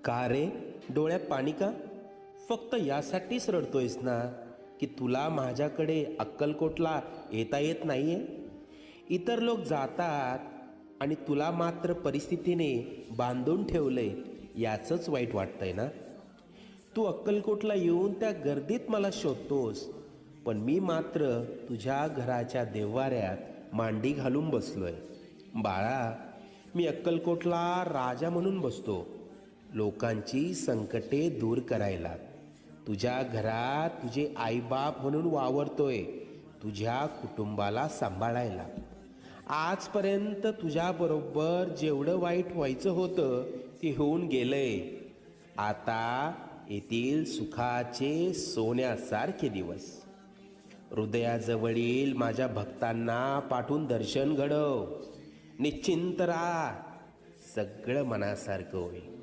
का रे, डोळ्यात पाणी का? फक्त यासाठीच रडतोयस ना की तुला माझ्याकडे अक्कलकोटला येता येत नाहीये? इतर लोक जातात आणि तुला मात्र परिस्थितीने बांधून ठेवलंय, याचंच वाईट वाटतंय ना? तू अक्कलकोटला येऊन त्या गर्दीत मला शोधतोस, पण मी मात्र तुझ्या घराच्या देव्हाऱ्यात मांडी घालून बसलोय. बाळा, मी अक्कलकोटला राजा म्हणून बसतो, लोकांची संकटे दूर करायला. तुझ्या घरात तुझे आईबाप म्हणून वावरतोय, तुझ्या कुटुंबाला सांभाळायला. आजपर्यंत तुझ्याबरोबर जेवढं वाईट व्हायचं होतं ते होऊन गेलंय. आता येथील सुखाचे सोन्यासारखे दिवस. हृदयाजवळील माझ्या भक्तांना पाठवून दर्शन घडव. निश्चिंत राहा, सगळं मनासारखं होईल.